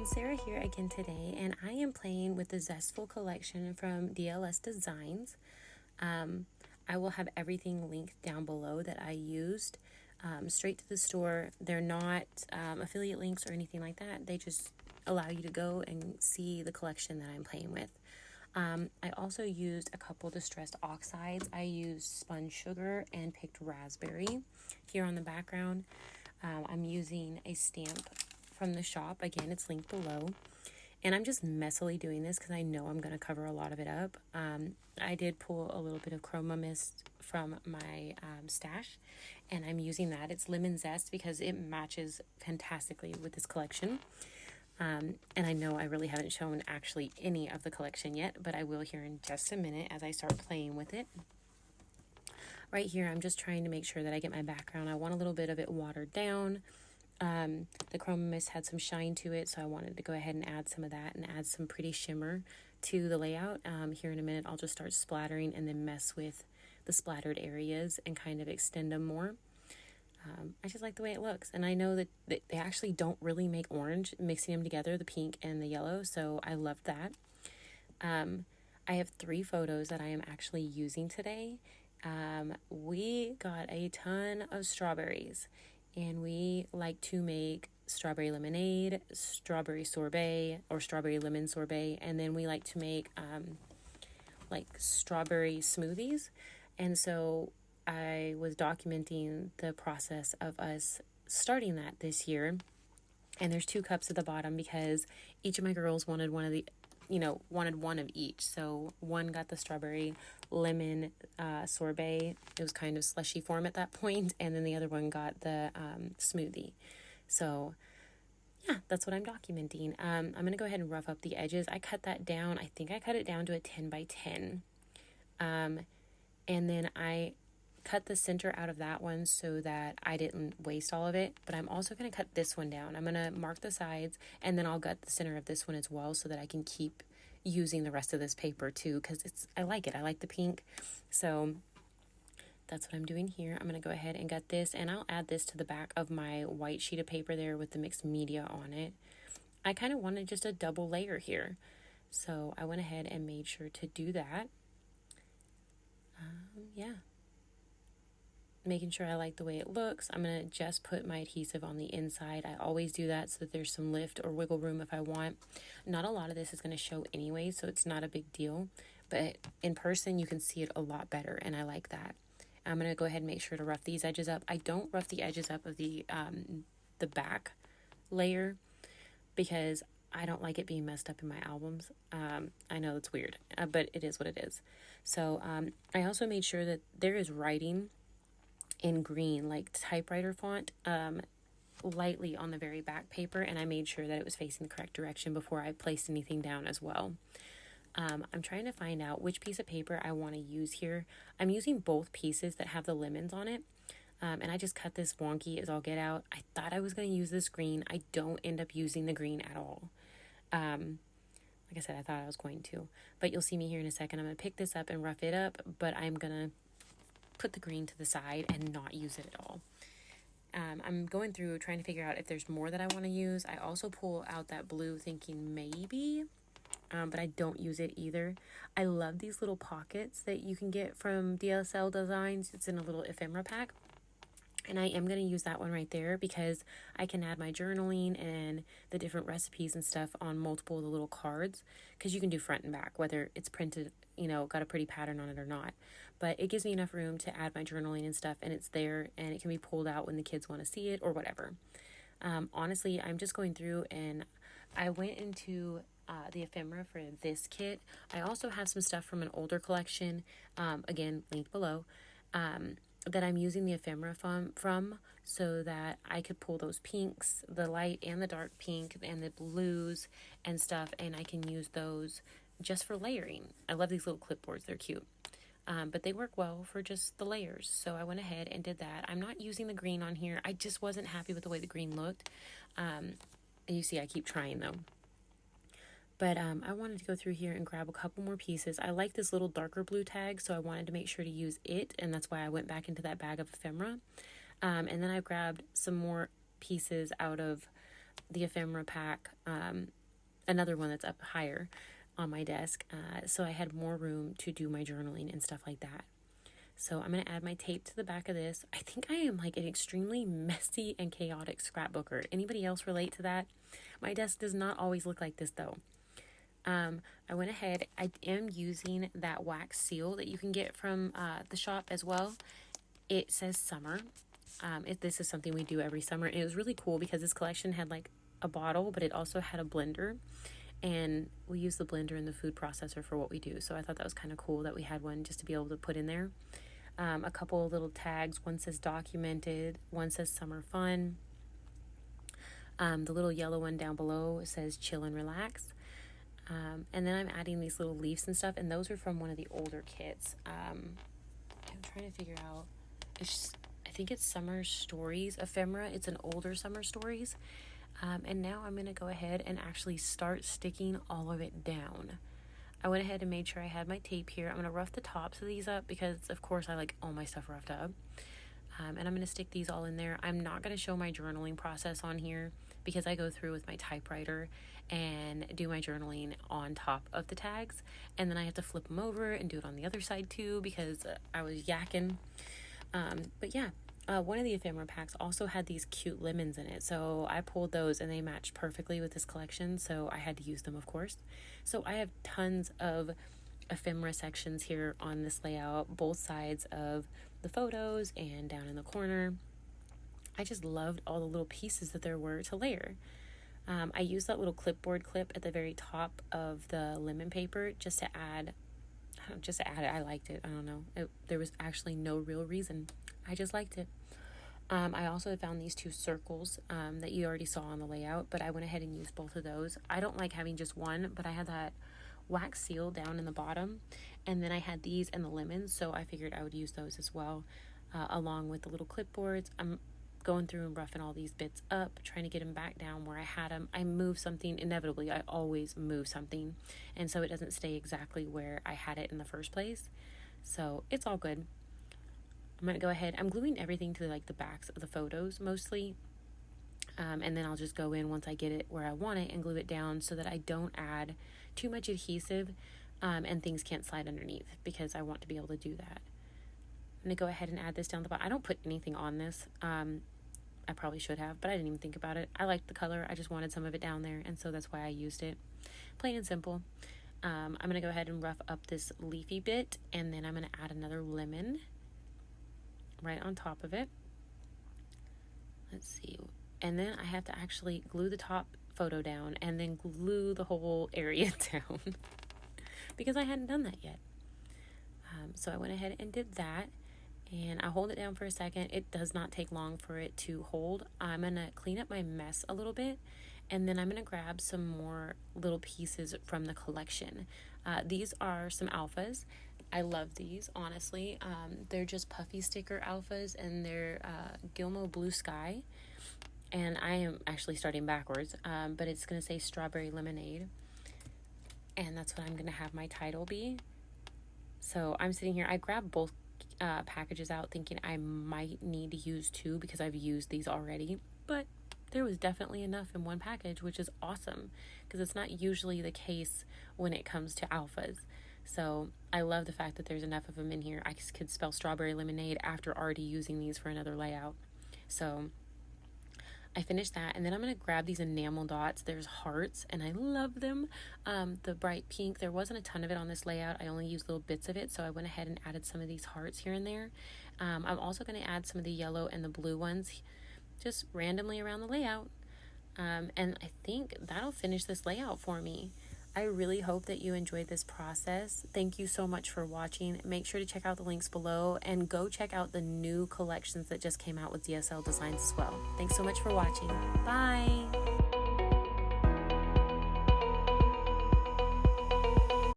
Sarah here again today, and I am playing with the Zestful Collection from DLS Designs. I will have everything linked down below that I used straight to the store. They're not affiliate links or anything like that. They just allow you to go and see the collection that I'm playing with. I also used a couple distressed oxides. I used sponge sugar and picked raspberry. Here on the background, I'm using a stamp from the shop. Again, it's linked below. And I'm just messily doing this because I know I'm going to cover a lot of it up. I did pull a little bit of chroma mist from my stash, and I'm using that. It's lemon zest because it matches fantastically with this collection. And I know I really haven't shown actually any of the collection yet, but I will here in just a minute as I start playing with it. Right here, I'm just trying to make sure that I get my background. I want a little bit of it watered down. The chroma mist had some shine to it, so I wanted to go ahead and add some of that and add some pretty shimmer to the layout. Here in a minute, I'll just start splattering and then mess with the splattered areas and kind of extend them more. I just like the way it looks, and I know that they actually don't really make orange, mixing them together, the pink and the yellow, so I love that. I have 3 photos that I am actually using today. We got a ton of strawberries, and we like to make strawberry lemonade, strawberry sorbet, or strawberry lemon sorbet, and then we like to make like strawberry smoothies. And so I was documenting the process of us starting that this year. And there's 2 cups at the bottom because each of my girls wanted one of each. So one got the strawberry lemon sorbet. It was kind of slushy form at that point. And then the other one got the smoothie. So yeah, that's what I'm documenting. I'm going to go ahead and rough up the edges. I cut that down. I think I cut it down to a 10 by 10. And then I cut the center out of that one so that I didn't waste all of it, but I'm also going to cut this one down. I'm going to mark the sides, and then I'll gut the center of this one as well so that I can keep using the rest of this paper too, because I like it. I like the pink. So that's what I'm doing here. I'm going to go ahead and gut this, and I'll add this to the back of my white sheet of paper there with the mixed media on it. I kind of wanted just a double layer here, so I went ahead and made sure to do that. Yeah. Making sure I like the way it looks. I'm going to just put my adhesive on the inside. I always do that so that there's some lift or wiggle room if I want. Not a lot of this is going to show anyway, so it's not a big deal. But in person, you can see it a lot better, and I like that. I'm going to go ahead and make sure to rough these edges up. I don't rough the edges up of the back layer because I don't like it being messed up in my albums. I know it's weird, but it is what it is. So I also made sure that there is writing in green, like typewriter font, lightly on the very back paper, and I made sure that it was facing the correct direction before I placed anything down as well. I'm trying to find out which piece of paper I want to use here. I'm using both pieces that have the lemons on it, and I just cut this wonky as all get out. I thought I was going to use this green. I don't end up using the green at all. Like I said, I thought I was going to, but you'll see me here in a second. I'm going to pick this up and rough it up, but I'm going to put the green to the side and not use it at all. I'm going through trying to figure out if there's more that I want to use. I also pull out that blue thinking maybe, but I don't use it either. I love these little pockets that you can get from DLS Designs. It's in a little ephemera pack. And I am going to use that one right there because I can add my journaling and the different recipes and stuff on multiple of the little cards, because you can do front and back, whether it's printed, got a pretty pattern on it or not. But it gives me enough room to add my journaling and stuff, and it's there, and it can be pulled out when the kids want to see it or whatever. Honestly, I'm just going through, and I went into the ephemera for this kit. I also have some stuff from an older collection, again, linked below, that I'm using the ephemera from so that I could pull those pinks, the light and the dark pink and the blues and stuff, and I can use those just for layering. I love these little clipboards. They're cute. But they work well for just the layers. So I went ahead and did that. I'm not using the green on here. I just wasn't happy with the way the green looked. You see, I keep trying though. But I wanted to go through here and grab a couple more pieces. I like this little darker blue tag, so I wanted to make sure to use it, and that's why I went back into that bag of ephemera. And then I grabbed some more pieces out of the ephemera pack, another one that's up higher on my desk, so I had more room to do my journaling and stuff like that. So I'm going to add my tape to the back of this. I think I am like an extremely messy and chaotic scrapbooker. Anybody else relate to that? My desk does not always look like this though. I went ahead, I am using that wax seal that you can get from the shop as well. It says summer. If this is something we do every summer. And it was really cool because this collection had like a bottle, but it also had a blender. And we use the blender and the food processor for what we do. So I thought that was kind of cool that we had one just to be able to put in there. A couple of little tags. One says documented. One says summer fun. The little yellow one down below says chill and relax. And then I'm adding these little leaves and stuff. And those are from one of the older kits. I'm trying to figure out. I think it's Summer Stories Ephemera. It's an older Summer Stories. And now I'm going to go ahead and actually start sticking all of it down. I went ahead and made sure I had my tape here. I'm going to rough the tops of these up because, of course, I like all my stuff roughed up. And I'm going to stick these all in there. I'm not going to show my journaling process on here because I go through with my typewriter and do my journaling on top of the tags. And then I have to flip them over and do it on the other side too because I was yakking. But yeah. One of the ephemera packs also had these cute lemons in it, so I pulled those and they matched perfectly with this collection, so I had to use them, of course. So I have tons of ephemera sections here on this layout, both sides of the photos and down in the corner. I just loved all the little pieces that there were to layer. I used that little clipboard clip at the very top of the lemon paper just to add it. I liked it. I don't know. There was actually no real reason. I just liked it. I also found these two circles that you already saw on the layout, but I went ahead and used both of those. I don't like having just one, but I had that wax seal down in the bottom, and then I had these and the lemons, so I figured I would use those as well, along with the little clipboards. I'm going through and roughing all these bits up, trying to get them back down where I had them. I moved something, inevitably, I always move something, and so it doesn't stay exactly where I had it in the first place, so it's all good. I'm going to go ahead, I'm gluing everything to like the backs of the photos mostly, and then I'll just go in once I get it where I want it and glue it down so that I don't add too much adhesive and things can't slide underneath because I want to be able to do that. I'm going to go ahead and add this down the bottom. I don't put anything on this. I probably should have, but I didn't even think about it. I liked the color. I just wanted some of it down there, and so that's why I used it. Plain and simple. I'm going to go ahead and rough up this leafy bit, and then I'm going to add another lemon right on top of it. Let's see. And then I have to actually glue the top photo down and then glue the whole area down because I hadn't done that yet. So I went ahead and did that, and I hold it down for a second. It does not take long for it to hold. I'm going to clean up my mess a little bit, and then I'm going to grab some more little pieces from the collection. These are some alphas. I love these, honestly. They're just Puffy sticker alphas, and they're Gilmo Blue Sky. And I am actually starting backwards, but it's going to say Strawberry Lemonade. And that's what I'm going to have my title be. So I'm sitting here. I grabbed both packages out thinking I might need to use two because I've used these already. But there was definitely enough in one package, which is awesome because it's not usually the case when it comes to alphas. So I love the fact that there's enough of them in here. I could spell Strawberry Lemonade after already using these for another layout. So I finished that, and then I'm going to grab these enamel dots. There's hearts, and I love them. The bright pink, there wasn't a ton of it on this layout. I only used little bits of it, so I went ahead and added some of these hearts here and there. I'm also going to add some of the yellow and the blue ones just randomly around the layout. And I think that'll finish this layout for me. I really hope that you enjoyed this process. Thank you so much for watching. Make sure to check out the links below and go check out the new collections that just came out with DSL Designs as well. Thanks so much for watching. Bye!